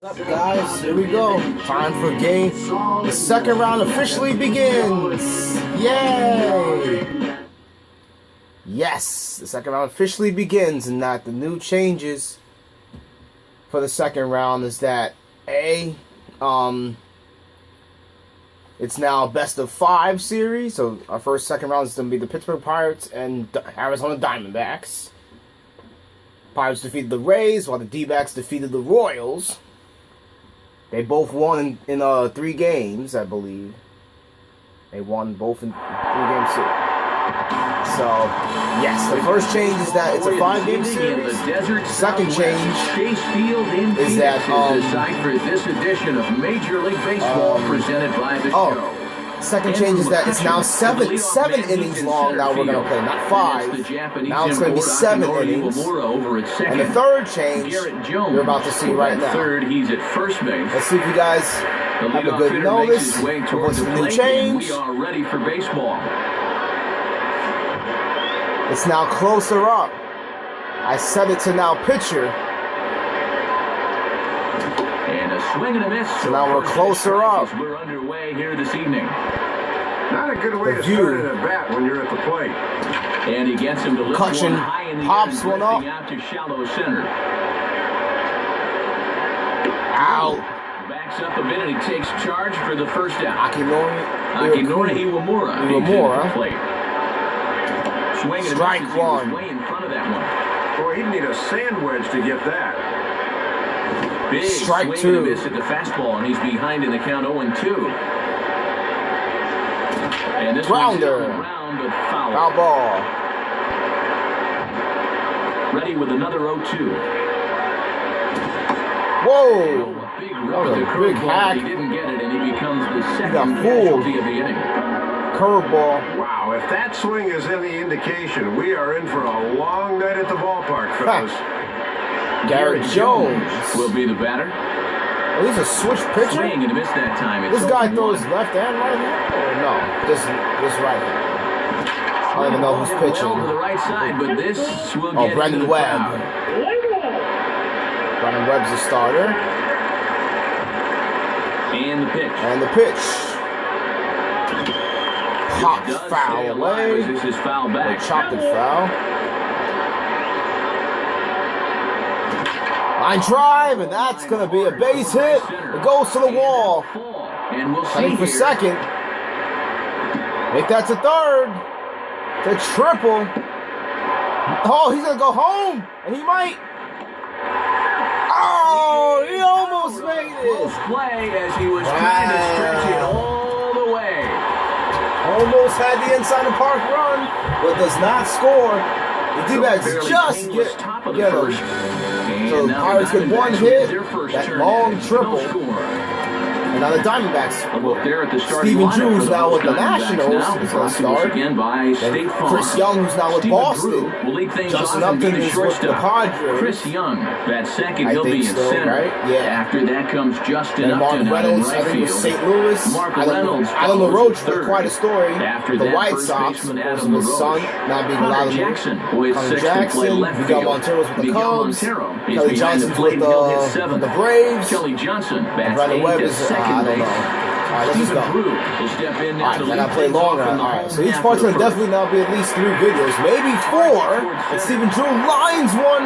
What's up, guys? Here we go. Time for game. The second round officially begins. Yay! Yes, the second round officially begins, and that the new changes for the second round is that it's now a best of 5 series. So our second round is going to be the Pittsburgh Pirates and Arizona Diamondbacks. Pirates defeated the Rays, while the Dbacks defeated the Royals. They both won in 3 games, I believe. They won both in 3 games too. So, yes, the first change is that it's a 5-game series. Second change is that for this edition of Major League Baseball presented by the show. Second change is that it's now 7 innings long. Now we're going to play, not 5. Now it's going to be 7 innings. And the third change you're about to see right now. He's at first base. Let's see if you guys have a good notice. What's the new change? We are ready for baseball. It's now closer up. I set it to now pitcher. And a swing and a miss. So now we're closer up. We're underway here this evening. Not a good way to start at a bat when you're at the plate. And he gets him to lift Cutchin one high in the pops air, one up. out to shallow center. Out. Backs up a bit and he takes charge for the first out. Akinori Iwamura. Swing and strike misses. one. He was way in front of that one. Boy, he'd need a sand wedge to get that. Big strike swing 2. and a miss at the fastball, and he's behind in the count 0-2. And this Grounder. one's around, but foul. Foul ball. Ready with another 0-2. Whoa. A big rub at the big curveball. hack. He didn't get it, and he becomes the second got fooled. casualty of the inning. Curveball. Wow, if that swing is any indication, we are in for a long night at the ballpark, fellas. Garrett Jones will be the batter. Oh, he's a switch pitcher? Swing and a miss that time. It's This guy 0-1. throws left and right hand? Or no? Just right hand. I don't even know who's pitching. Well to the right side, but this will get Brendan Webb. Brendan Webb's the starter. And the pitch. Popped foul away. This is foul back. They chopped it foul. Line drive, and that's going to be a base hit. It goes to the wall. And we'll see Heading for here. second. Make that to third. To triple. Oh, he's going to go home. And he might. Oh, he almost made it. Close play as he was trying to stretch it all the way. Almost had the inside the park run, but does not score. The D-backs just get him. So the Pirates get one hit, that long triple. And now the Diamondbacks. Stephen Drew's now with the Nationals. He's going to start. Again by State Farm. Chris Young, who's now with Boston. Justin Upton is with the Padres. Chris Young, that second, I he'll think be in so, center. right? Yeah. After that comes Justin And Mark Upton out in Reynolds, I right think, with field. St. Louis. Mark Reynolds Alan follows LaRoche third. with quite a story. After The that, White first Sox, baseman because Adam of his son LaRoche. not being allowed to Jackson with Connor sixth to play Jackson, left Miguel field. Montero's with the Miguel Cubs. Montero is Kelly behind the Johnson's plate. with He'll hit seventh. the Braves. Kelly Johnson bats Brandon 8 Webb to is, second I don't base. know. All right, let's just go. Will step in now Alright, to I gotta lead play things longer. off in the Alright, so home each half part's of the gonna definitely now be at least 3 videos, maybe 4. And Stephen Drew lines one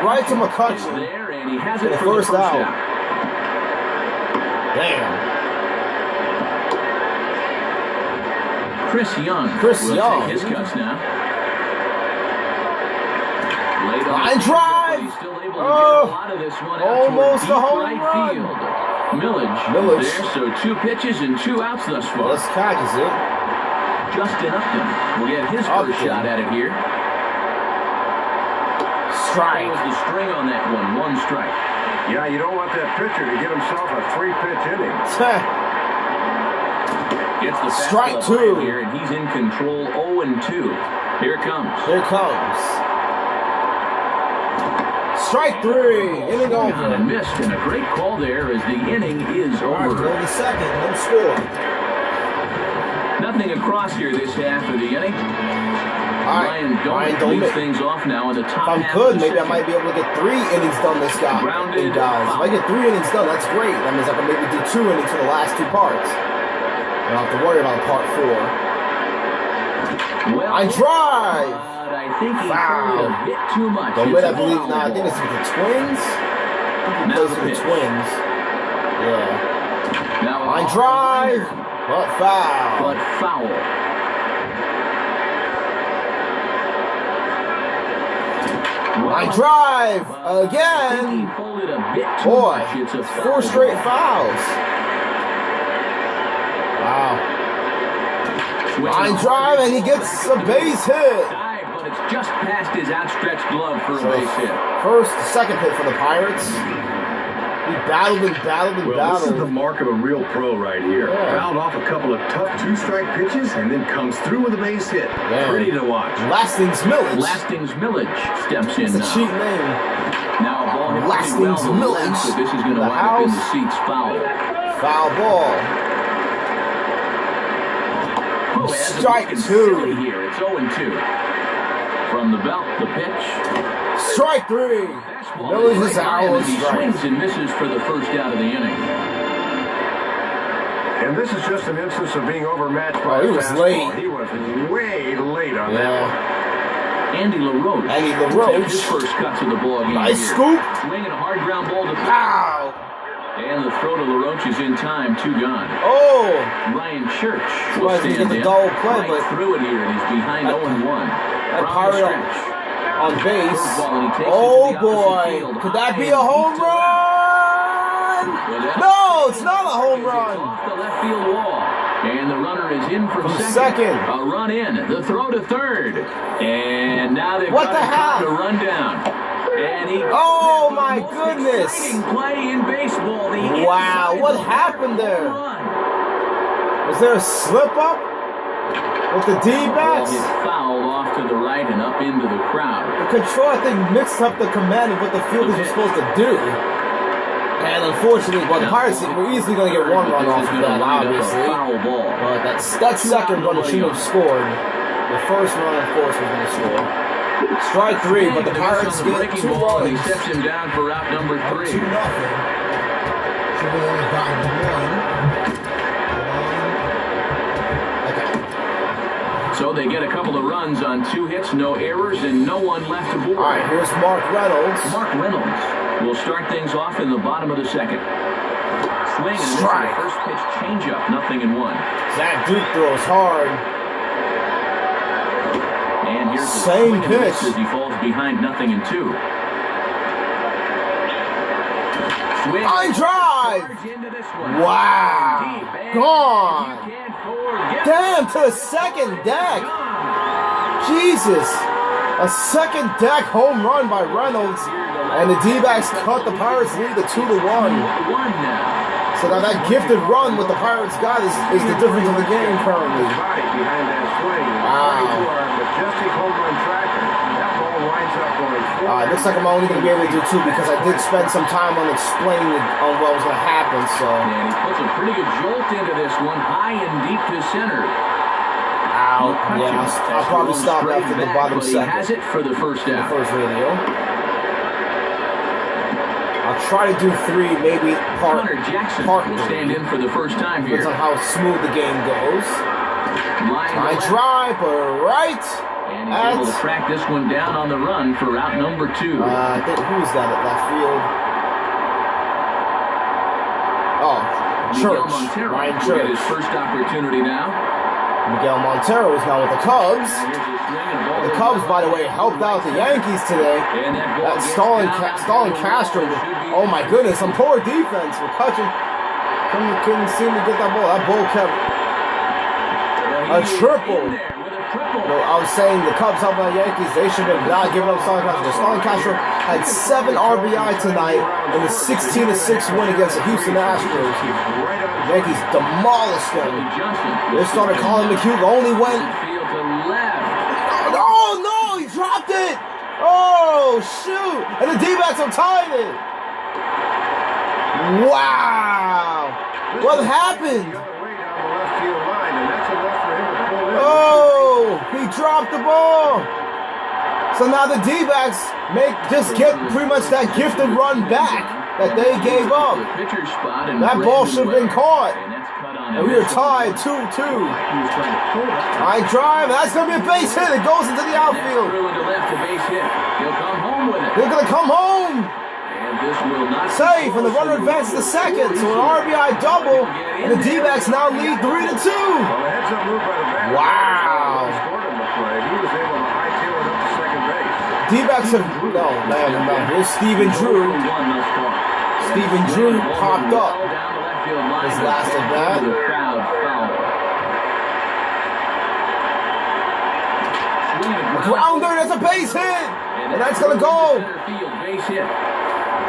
right to McCutchen there, and he has for it the for first out. out. Damn. Chris Young will take his cuts now. Line drive. He's still able to get a Oh, lot of this one out almost toward a home deep right run. field. Millage there, so 2 pitches and 2 outs thus far. This catches it. Justin Upton will get his first shot at it here. Strike. That was the string on that one. 1 strike. Yeah, you don't want that pitcher to get himself a 3-pitch inning. Gets the Strike fastball 2. here, and he's in control. 0-2. Here it comes. Here it comes. Strike 3. Inning over. And missed, and a great call there as the inning is All right, over. go to the second. No score. Nothing across here this half of the inning. Ryan Domick leads things off now in the top. If I'm good, maybe I might be able to get 3 innings done this guy. Grounded, guys. If I get 3 innings done, that's great. That means I can maybe do 2 innings for the last 2 parts. I don't have to worry about part 4. Well, I drive! But I think he hurried a bit too much. I believe, I think it's with the Twins. He plays with the Twins. Yeah. Now I drive, but foul. I drive again. Boy, 4 straight fouls. Wow. I drive and he gets a base hit. But it's just past his outstretched glove for a base hit. Second hit for the Pirates. He battled and battled and battled. This is the mark of a real pro right here. Yeah. Fouled off a couple of tough 2-strike pitches and then comes through with a base hit. Yeah. Pretty to watch. Lastings Millage. Lastings Millage steps in It's a now. cheap name. Now a ball hit Lastings Millage. So this is going to wind up in the seats foul. Foul ball. Strike 2. Here. It's 0-2. From the belt, the pitch. Strike 3. Millage is out. He swings and misses for the first out of the inning. And this is just an instance of being overmatched by he was fastball. late. He was way late on that one. Andy LaRoche. Takes his first cut to the ball game. Nice scoop. Swinging a hard ground ball to Pow. And the throw to LaRoche is in time, 2 gone. Oh! Ryan Church will stand the double play, but through it here, and he's behind 0-1. That Pirate on base. Oh boy! Could that be a home run? No, it's not a home run. Off the left field wall, and the runner is in from second. A run in, the throw to third, and now they've What the got hell? to run down. And he oh my goodness! Play in baseball. Wow, what happened there? Was there a slip up with the D-backs? He fouled off to the right and up into the crowd. The control, I think, mixed up the command of what the fielders were supposed to do. And unfortunately, well, the Pirates were easily going to get 1 run off of that, obviously. But that second run shouldn't have scored. The first run, of course, was going to score. Strike 3, but the Pirates get 2 runs. He steps him down for route number 3. 2-0. Should have only gotten 1. So they get a couple of runs on 2 hits, no errors, and no one left to board. All right, here's Mark Reynolds. Mark Reynolds will start things off in the bottom of the second. Swing and strike. The first pitch changeup, 0-1. Zach Duke throws hard. And here's the same pitch as he falls behind 0-2. Line drive! Wow! Gone! Damn, to the second deck! Jesus! A second deck home run by Reynolds, and the D-backs cut the Pirates' lead to 2-1. So now that gifted run with the Pirates got is the difference in the game currently. Wow. Looks like I'm only going to be able to do 2 because I did spend some time on explaining on what was going to happen. So. And he puts a pretty good jolt into this one, high and deep to center. Wow. Yeah, I'll probably stop after the bottom second. He has it for the first out. The first radio. I'll try to do 3, maybe part. Connor Jackson will stand in for the first time here. Depends on how smooth the game goes. I drive right. And he's able to track this one down on the run for route number 2. I think who's that at left field? Oh, Church. Ryan Church. Get his first opportunity now. Miguel Montero is now with the Cubs. The Cubs, by the way, helped out the Yankees today. That Stalin Castro. Oh my goodness, some poor defense. McCutcheon couldn't seem to get that ball. That ball kept a triple. Well, I was saying the Cubs helping the Yankees, they should have not given up Stalin Castro. Stalin Castro had 7 RBI tonight in the 16-6 win against the Houston Astros. The Yankees demolished them. They started calling McHugh, only went. Oh no, he dropped it! Oh shoot! And the D-backs have tied it! Wow! What happened? Oh! He dropped the ball. So now the D-backs just get pretty much that gifted run back that they gave up. That ball should have been caught. And we are tied 2-2. I drive. That's going to be a base hit. It goes into the outfield. They're going to come home. Safe, and the runner advances to second. So an RBI double, and the D-backs now lead 3-2. Wow. D-backs have here's Stephen Drew. Stephen Drew popped up his last at bat. Grounder, that's a base hit, and that's gonna go.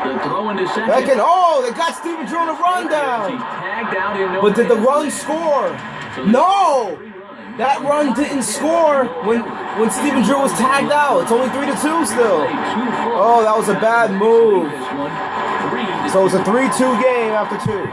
Second, they got Stephen Drew on a run down. But did the run score? No! That run didn't score when Stephen Drew was tagged out. It's only 3-2 still. Oh, that was a bad move. So it's a 3-2 game after 2.